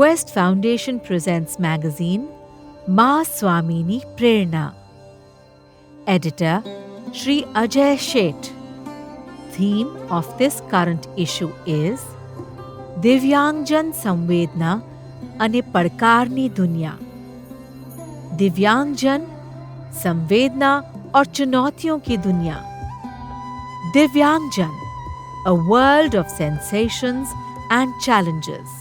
Quest Foundation presents magazine Ma Swamini Prerna. Editor Shri Ajay Sheth. Theme of this current issue is Divyangjan Samvedna અને પડકારની दुनिया. दिव्यांगजन, संवेदना और चुनौतियों की दुनिया. दिव्यांगजन, a world of sensations and challenges.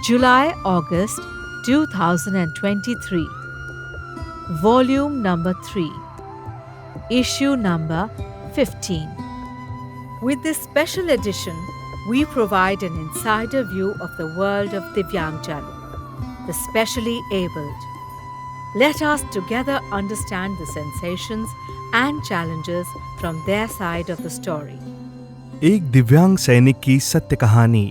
July-August 2023. Volume number 3. Issue number 15. With this special edition, we provide an insider view of the world of Divyangjan, the specially abled. Let us together understand the sensations and challenges from their side of the story. एक दिव्यांग सैनिक की सत्य कहानी.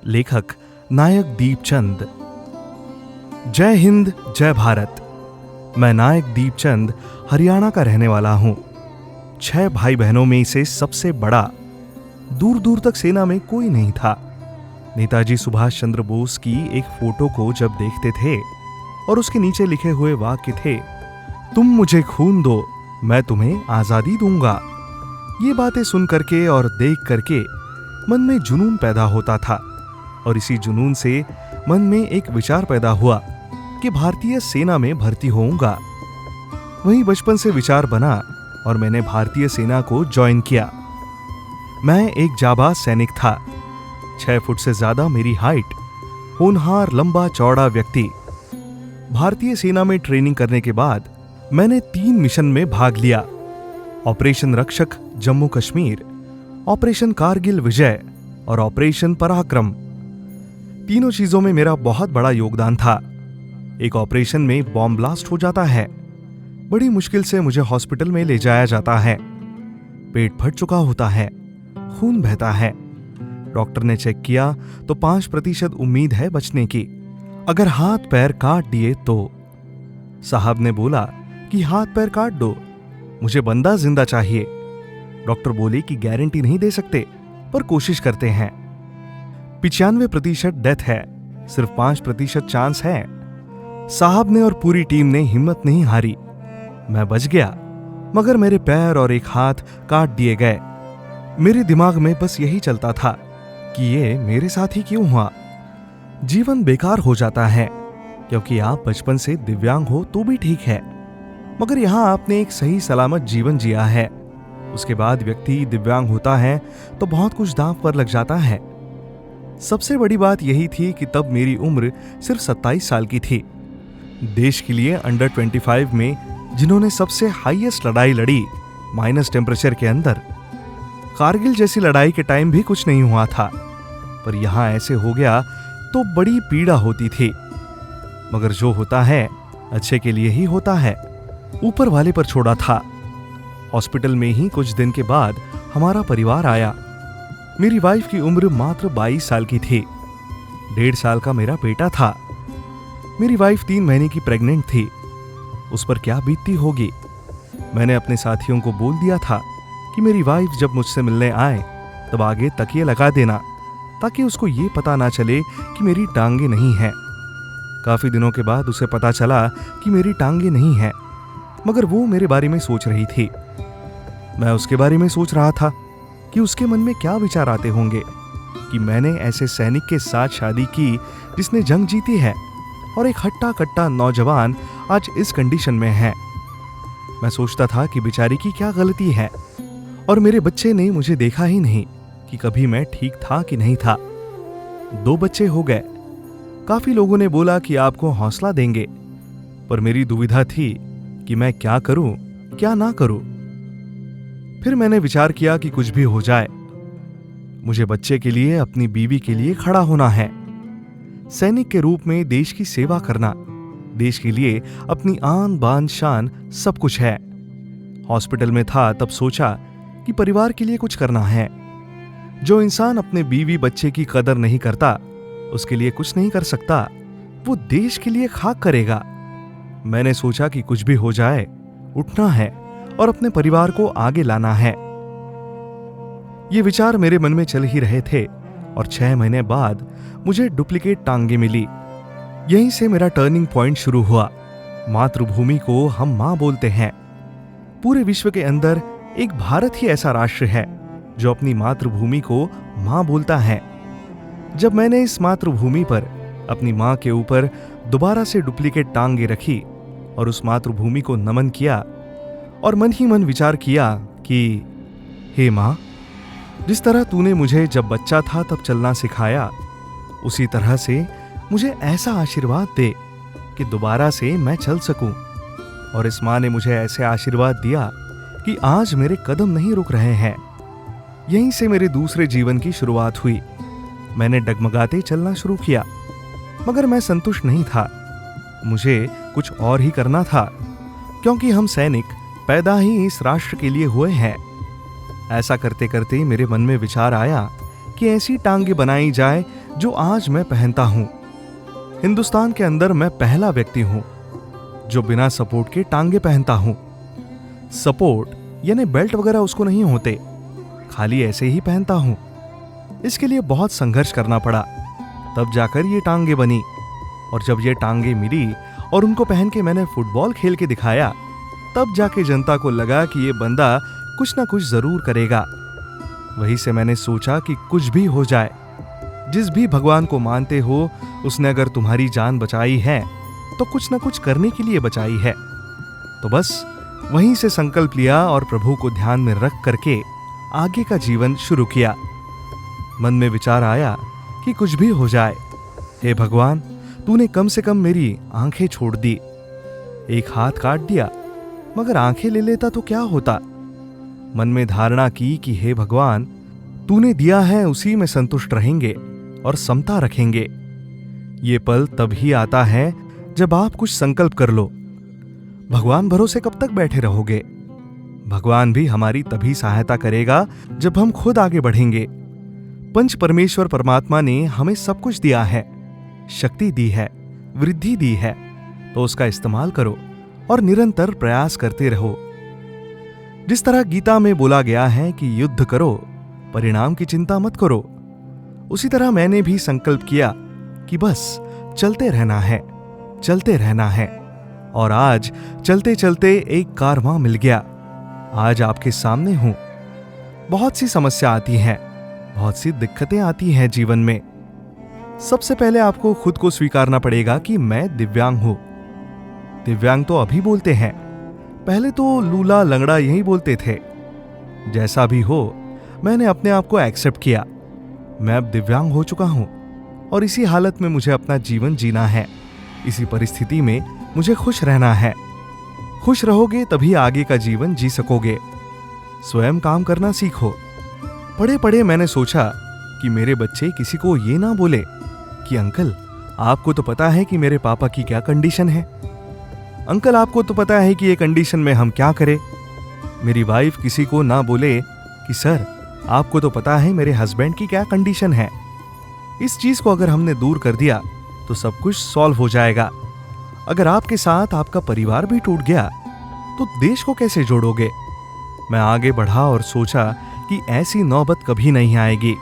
लेखक नायक दीपचंद. जय हिंद, जय भारत. मैं नायक दीपचंद हरियाणा का रहने वाला हूं. 6 भाई बहनों में से सबसे बड़ा. दूर दूर तक सेना में कोई नहीं था. नेताजी सुभाष चंद्र बोस की एक फोटो को जब देखते थे और उसके नीचे लिखे हुए वाक्य थे, तुम मुझे खून दो, मैं तुम्हें आजादी दूंगा. ये बातें सुन करके और देख करके मन में जुनून पैदा होता था और इसी जुनून से मन में एक विचार पैदा हुआ कि भारतीय सेना में भर्ती होऊंगा. वहीं बचपन से विचार बना और मैंने भारतीय सेना को ज्वाइन किया. मैं एक जाबाज सैनिक था. 6 फुट से ज्यादा मेरी हाइट, होनहार लंबा चौड़ा व्यक्ति. भारतीय सेना में ट्रेनिंग करने के बाद मैंने 3 मिशन में भाग लिया. ऑपरेशन रक्षक जम्मू कश्मीर, ऑपरेशन कारगिल विजय और ऑपरेशन पराक्रम. तीनों चीजों में मेरा बहुत बड़ा योगदान था. एक ऑपरेशन में बॉम्ब ब्लास्ट हो जाता है. बड़ी मुश्किल से मुझे हॉस्पिटल में ले जाया जाता है. पेट फट चुका होता है, खून बहता है. डॉक्टर ने चेक किया तो 5% उम्मीद है बचने की. अगर हाथ पैर काट दिए तो. साहब ने बोला कि हाथ पैर काट दो, मुझे बंदा जिंदा चाहिए. डॉक्टर बोले कि गारंटी नहीं दे सकते, पर कोशिश करते हैं. 95% डेथ है, सिर्फ 5% चांस है. साहब ने और पूरी टीम ने हिम्मत नहीं हारी. मैं बच गया, मगर मेरे पैर और एक हाथ काट दिए गए. मेरे दिमाग में बस यही चलता था कि ये मेरे साथ ही क्यों हुआ. जीवन बेकार हो जाता है, क्योंकि आप बचपन से दिव्यांग हो तो भी ठीक है, मगर यहां आपने एक सही सलामत जीवन जिया है. उसके बाद व्यक्ति दिव्यांग होता है तो बहुत कुछ दांव पर लग जाता है. सबसे बड़ी बात यही थी कि तब मेरी उम्र सिर्फ 27 साल की थी. देश के लिए अंडर 25 में जिन्होंने सबसे हाईएस्ट लड़ाई लड़ी, माइनस टेम्परेचर के अंदर. कारगिल जैसी लड़ाई के टाइम भी कुछ नहीं हुआ था, पर यहां ऐसे हो गया तो बड़ी पीड़ा होती थी. मगर जो होता है अच्छे के लिए ही होता है, ऊपर वाले पर छोड़ा था. हॉस्पिटल में ही कुछ दिन के बाद हमारा परिवार आया. मेरी वाइफ की उम्र मात्र 22 साल की थी. 1.5 साल का मेरा बेटा था. मेरी वाइफ 3 महीने की प्रेग्नेंट थी. उस पर क्या बीतती होगी. मैंने अपने साथियों को बोल दिया था कि मेरी वाइफ जब मुझसे मिलने आए तब आगे तकिए लगा देना, ताकि उसको ये पता ना चले कि मेरी टांगे नहीं हैं. काफी दिनों के बाद उसे पता चला कि मेरी टांगे नहीं हैं, मगर वो मेरे बारे में सोच रही थी. मैं उसके बारे में सोच रहा था कि उसके मन में क्या विचार आते होंगे कि मैंने ऐसे सैनिक के साथ शादी की जिसने जंग जीती है, और एक हट्टा कट्टा नौजवान आज इस कंडीशन में है. मैं सोचता था कि बेचारी की क्या गलती है, और मेरे बच्चे ने मुझे देखा ही नहीं कि कभी मैं ठीक था कि नहीं था. 2 बच्चे हो गए. काफी लोगों ने बोला कि आपको हौसला देंगे, पर मेरी दुविधा थी कि मैं क्या करूं, क्या ना करूं. फिर मैंने विचार किया कि कुछ भी हो जाए, मुझे बच्चे के लिए, अपनी बीवी के लिए खड़ा होना है. सैनिक के रूप में देश की सेवा करना, देश के लिए अपनी आन बान शान सब कुछ है. हॉस्पिटल में था तब सोचा कि परिवार के लिए कुछ करना है. जो इंसान अपने बीवी बच्चे की कदर नहीं करता, उसके लिए कुछ नहीं कर सकता, वो देश के लिए खाक करेगा. मैंने सोचा कि कुछ भी हो जाए, उठना है और अपने परिवार को आगे लाना है. ये विचार मेरे मन में चल ही रहे थे और 6 महीने बाद मुझे डुप्लीकेट टांगे मिली। यहीं से मेरा टर्निंग पॉइंट शुरू हुआ। मातृभूमि को हम मां बोलते हैं। पूरे विश्व के अंदर एक भारत ही ऐसा राष्ट्र है जो अपनी मातृभूमि को मां बोलता है। जब मैंने इस मातृभूमि पर अपनी मां के ऊपर दोबारा से डुप्लीकेट टांगे रखी और उस मातृभूमि को नमन किया और मन ही मन विचार किया कि हे मां, जिस तरह तूने मुझे जब बच्चा था तब चलना सिखाया, उसी तरह से मुझे ऐसा आशीर्वाद दे कि दोबारा से मैं चल सकूं। और इस मां ने मुझे ऐसे आशीर्वाद दिया कि आज मेरे कदम नहीं रुक रहे हैं। यहीं से मेरे दूसरे जीवन की शुरुआत हुई। मैंने डगमगाते चलना शुरू किया, मगर मैं संतुष्ट नहीं था। मुझे कुछ और ही करना था, क्योंकि हम सैनिक पैदा ही इस राष्ट्र के लिए हुए हैं। ऐसा करते करते मेरे मन में विचार आया कि ऐसी टांगे बनाई जाए जो आज मैं पहनता हूं। हिंदुस्तान के अंदर मैं पहला व्यक्ति हूं जो बिना सपोर्ट के टांगे पहनता हूं। सपोर्ट यानी बेल्ट वगैरह उसको नहीं होते, खाली ऐसे ही पहनता हूं। इसके लिए बहुत संघर्ष करना पड़ा, तब जाकर ये टांगे बनी। और जब ये टांगे मिली और उनको पहन के मैंने फुटबॉल खेल के दिखाया, तब जाके जनता को लगा कि ये बंदा कुछ ना कुछ जरूर करेगा। वहीं से मैंने सोचा कि कुछ भी हो जाए, जिस भी भगवान को मानते हो, उसने अगर तुम्हारी जान बचाई है तो कुछ ना कुछ करने के लिए बचाई है। तो बस वहीं से संकल्प लिया और प्रभु को ध्यान में रख करके आगे का जीवन शुरू किया। मन में विचार आया कि कुछ भी हो जाए, हे भगवान, तूने कम से कम मेरी आंखें छोड़ दी। एक हाथ काट दिया, मगर आंखें ले लेता तो क्या होता। मन में धारणा की कि हे भगवान, तूने दिया है उसी में संतुष्ट रहेंगे और समता रखेंगे। ये पल तभी आता है जब आप कुछ संकल्प कर लो। भगवान भरोसे कब तक बैठे रहोगे? भगवान भी हमारी तभी सहायता करेगा जब हम खुद आगे बढ़ेंगे। पंच परमेश्वर परमात्मा ने हमें सब कुछ दिया है, शक्ति दी है, वृद्धि दी है, तो उसका इस्तेमाल करो और निरंतर प्रयास करते रहो। जिस तरह गीता में बोला गया है कि युद्ध करो, परिणाम की चिंता मत करो, उसी तरह मैंने भी संकल्प किया कि बस चलते रहना है, चलते रहना है। और आज चलते चलते एक कारवां मिल गया। आज आपके सामने हूं। बहुत सी समस्या आती हैं, बहुत सी दिक्कतें आती हैं जीवन में। सबसे पहले आपको खुद को स्वीकारना पड़ेगा कि मैं दिव्यांग हूं। दिव्यांग तो अभी बोलते हैं, पहले तो लूला लंगड़ा यही बोलते थे। जैसा भी हो, मैंने अपने आप को एक्सेप्ट किया। मैं अब दिव्यांग हो चुका हूं और इसी हालत में मुझे अपना जीवन जीना है। इसी परिस्थिति में मुझे खुश रहना है। खुश रहोगे तभी आगे का जीवन जी सकोगे। स्वयं काम करना सीखो। पढ़े पढ़े मैंने सोचा कि मेरे बच्चे किसी को ये ना बोले कि अंकल, आपको तो पता है कि मेरे पापा की क्या कंडीशन है। अंकल, आपको तो पता है कि ये कंडीशन में हम क्या करें। मेरी वाइफ किसी को ना बोले कि सर, आपको तो पता है मेरे हस्बैंड की क्या कंडीशन है। इस चीज को अगर हमने दूर कर दिया तो सब कुछ सॉल्व हो जाएगा। अगर आपके साथ आपका परिवार भी टूट गया तो देश को कैसे जोड़ोगे? मैं आगे बढ़ा और सोचा कि ऐसी नौबत कभी नहीं आएगी।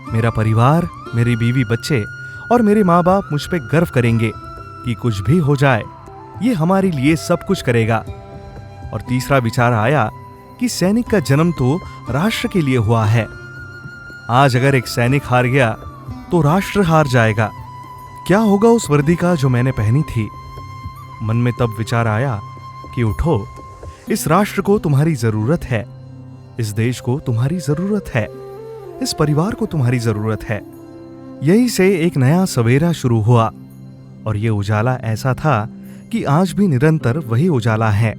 मेरा परिवार, मेरी बीवी, बच्चे और मेरे माँ बाप मुझ पे गर्व करेंगे कि कुछ भी हो जाए, ये हमारे लिए सब कुछ करेगा। और तीसरा विचार आया कि सैनिक का जन्म तो राष्ट्र के लिए हुआ है। आज अगर एक सैनिक हार गया तो राष्ट्र हार जाएगा। क्या होगा उस वर्दी का जो मैंने पहनी थी? मन में तब विचार आया कि उठो, इस राष्ट्र को तुम्हारी जरूरत है, इस देश को तुम्हारी जरूरत है, इस परिवार को तुम्हारी जरूरत है। यही से एक नया सवेरा शुरू हुआ और ये उजाला ऐसा था कि आज भी निरंतर वही उजाला है।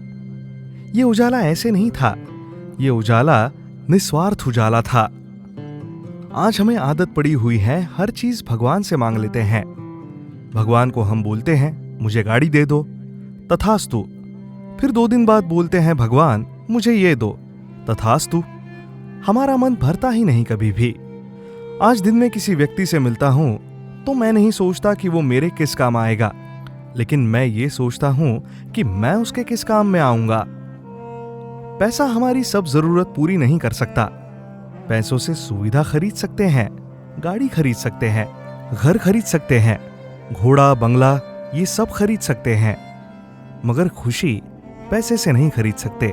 ये उजाला ऐसे नहीं था, ये उजाला निस्वार्थ उजाला था। आज हमें आदत पड़ी हुई है हर चीज भगवान से मांग लेते हैं। भगवान को हम बोलते हैं मुझे गाड़ी दे दो, तथास्तु। फिर 2 दिन बाद बोलते हैं भगवान मुझे ये दो, तथास्तु। हमारा मन भरता ही नहीं कभी भी। आज दिन में किसी व्यक्ति से मिलता हूं तो मैं नहीं सोचता कि वो मेरे किस काम आएगा, लेकिन मैं ये सोचता हूं कि मैं उसके किस काम में आऊंगा। पैसा हमारी सब जरूरत पूरी नहीं कर सकता। पैसों से सुविधा खरीद सकते हैं, गाड़ी खरीद सकते हैं, घर खरीद सकते हैं, घोड़ा बंगला ये सब खरीद सकते हैं, मगर खुशी पैसे से नहीं खरीद सकते।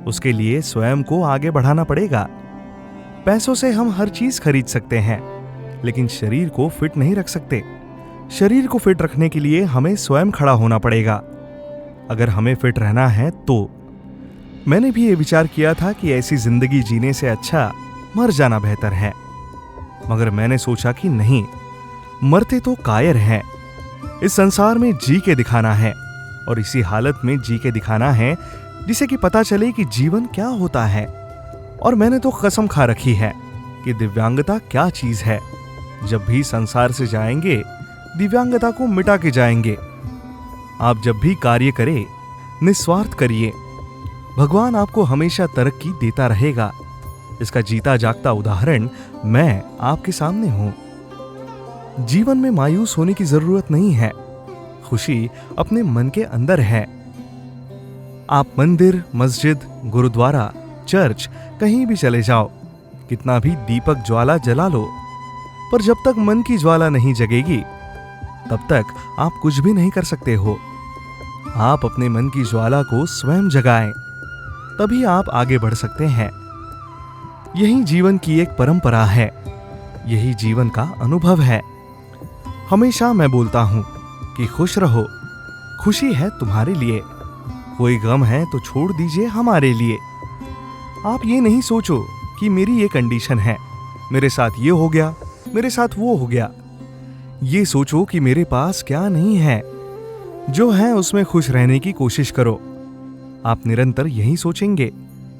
उसके लिए स्वयं को आगे बढ़ाना पड़ेगा। पैसों से हम हर चीज खरीद सकते हैं, लेकिन शरीर को फिट नहीं रख सकते। शरीर को फिट रखने के लिए हमें स्वयं खड़ा होना पड़ेगा। अगर हमें फिट रहना है तो मैंने भी ये विचार किया था कि ऐसी जिंदगी जीने से अच्छा मर जाना बेहतर है, मगर मैंने सोचा कि नहीं, मरते तो कायर हैं। इस संसार में जी के दिखाना है, और इसी हालत में जी के दिखाना है जिसे कि पता चले कि जीवन क्या होता है। और मैंने तो कसम खा रखी है कि दिव्यांगता क्या चीज है। जब भी संसार से जाएंगे दिव्यांगता को मिटा के जाएंगे। आप जब भी कार्य करें निस्वार्थ करिए, भगवान आपको हमेशा तरक्की देता रहेगा। इसका जीता जागता उदाहरण मैं आपके सामने हूं। जीवन में मायूस होने की जरूरत नहीं है, खुशी अपने मन के अंदर है। आप मंदिर, मस्जिद, गुरुद्वारा, चर्च कहीं भी चले जाओ, कितना भी दीपक ज्वाला जला लो, पर जब तक मन की ज्वाला नहीं जगेगी तब तक आप कुछ भी नहीं कर सकते हो। आप अपने मन की ज्वाला को स्वयं जगाएं, तभी आप आगे बढ़ सकते हैं। यही जीवन की एक परंपरा है, यही जीवन का अनुभव है। हमेशा मैं बोलता हूं कि खुश रहो, खुशी है तुम्हारे लिए। कोई गम है तो छोड़ दीजिए हमारे लिए। आप ये नहीं सोचो कि मेरी ये कंडीशन है, मेरे साथ ये हो गया, मेरे साथ वो हो गया। ये सोचो कि मेरे पास क्या नहीं है, जो है उसमें खुश रहने की कोशिश करो। आप निरंतर यही सोचेंगे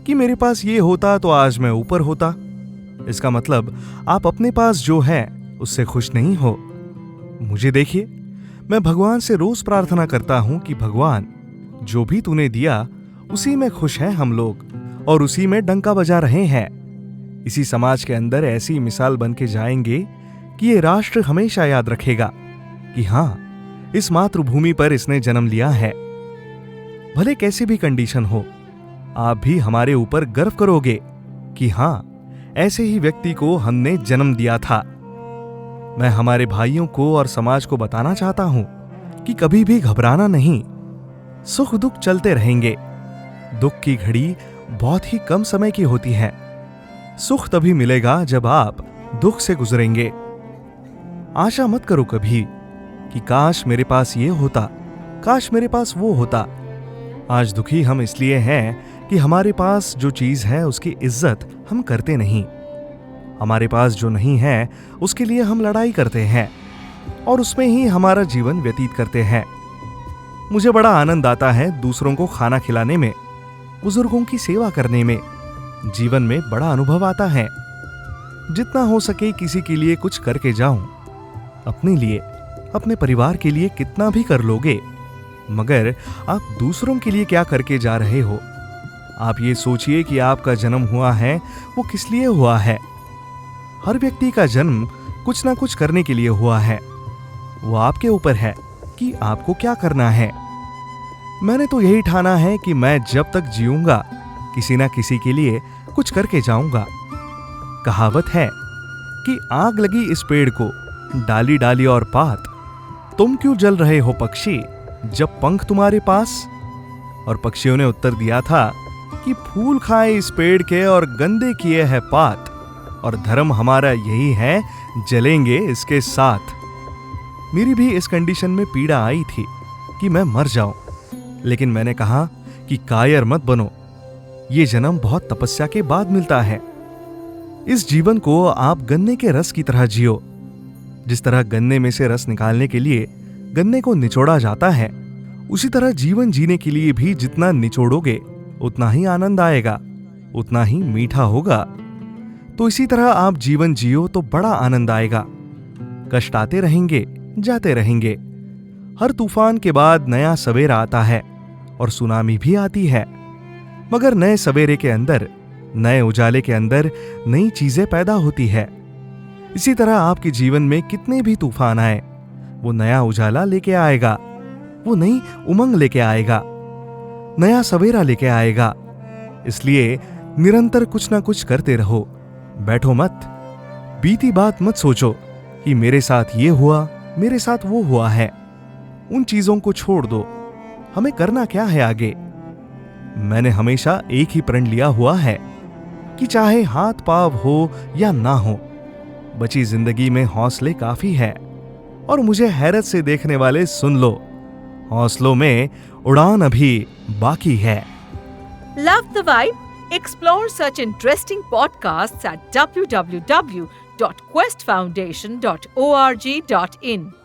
कि मेरे पास ये होता तो आज मैं ऊपर होता। इसका मतलब आप अपने पास जो है उससे खुश नहीं हो। मुझे देखिए, मैं भगवान से रोज प्रार्थना करता हूं कि भगवान, जो भी तूने दिया उसी में खुश हैं हम लोग, और उसी में डंका बजा रहे हैं। इसी समाज के अंदर ऐसी मिसाल बन के जाएंगे कि ये राष्ट्र हमेशा याद रखेगा कि हाँ, इस मातृभूमि पर इसने जन्म लिया है। भले कैसी भी कंडीशन हो, आप भी हमारे ऊपर गर्व करोगे कि हाँ, ऐसे ही व्यक्ति को हमने जन्म दिया था। मैं हमारे भाइयों को और समाज को बताना चाहता हूं कि कभी भी घबराना नहीं। सुख दुख चलते रहेंगे। दुख की घड़ी बहुत ही कम समय की होती है। सुख तभी मिलेगा जब आप दुख से गुजरेंगे। आशा मत करो कभी कि काश मेरे पास ये होता, काश मेरे पास वो होता। आज दुखी हम इसलिए हैं कि हमारे पास जो चीज है उसकी इज्जत हम करते नहीं। हमारे पास जो नहीं है उसके लिए हम लड़ाई करते हैं और उसमें ही हमारा जीवन व्यतीत करते हैं। मुझे बड़ा आनंद आता है दूसरों को खाना खिलाने में, बुजुर्गों की सेवा करने में। जीवन में बड़ा अनुभव आता है। जितना हो सके किसी के लिए कुछ करके जाऊं। अपने लिए, अपने परिवार के लिए कितना भी कर लोगे, मगर आप दूसरों के लिए क्या करके जा रहे हो? आप ये सोचिए कि आपका जन्म हुआ है वो किस लिए हुआ है। हर व्यक्ति का जन्म कुछ ना कुछ करने के लिए हुआ है। वो आपके ऊपर है कि आपको क्या करना है। मैंने तो यही ठाना है कि मैं जब तक जीऊंगा किसी ना किसी के लिए कुछ करके जाऊंगा। कहावत है कि आग लगी इस पेड़ को, डाली डाली और पात, तुम क्यों जल रहे हो पक्षी जब पंख तुम्हारे पास। और पक्षियों ने उत्तर दिया था कि फूल खाए इस पेड़ के और गंदे किए है पात, और धर्म हमारा यही है, जलेंगे इसके साथ। मेरी भी इस कंडीशन में पीड़ा आई थी कि मैं मर जाऊं, लेकिन मैंने कहा कि कायर मत बनो। ये जन्म बहुत तपस्या के बाद मिलता है। इस जीवन को आप गन्ने के रस की तरह जियो। जिस तरह गन्ने में से रस निकालने के लिए गन्ने को निचोड़ा जाता है, उसी तरह जीवन जीने के लिए भी जितना निचोड़ोगे उतना ही आनंद आएगा, उतना ही मीठा होगा। तो इसी तरह आप जीवन जियो तो बड़ा आनंद आएगा। कष्ट आते रहेंगे, जाते रहेंगे। हर तूफान के बाद नया सवेरा आता है और सुनामी भी आती है, मगर नए सवेरे के अंदर, नए उजाले के अंदर नई चीजें पैदा होती है। इसी तरह आपके जीवन में कितने भी तूफान आए, वो नया उजाला लेके आएगा, वो नई उमंग लेके आएगा, नया सवेरा लेके आएगा। इसलिए निरंतर कुछ ना कुछ करते रहो। बैठो मत, बीती बात मत सोचो, कि मेरे साथ ये हुआ, मेरे साथ वो हुआ है। उन चीजों को छोड़ दो, हमें करना क्या है आगे। मैंने हमेशा एक ही प्रण लिया हुआ है कि चाहे हाथ पांव हो या ना हो, बची जिंदगी में हौसले काफी है। और मुझे हैरत से देखने वाले सुन लो, हौसलों में उड़ान अभी बाकी है। Love the vibe? Explore such interesting podcasts at www.questfoundation.org.in.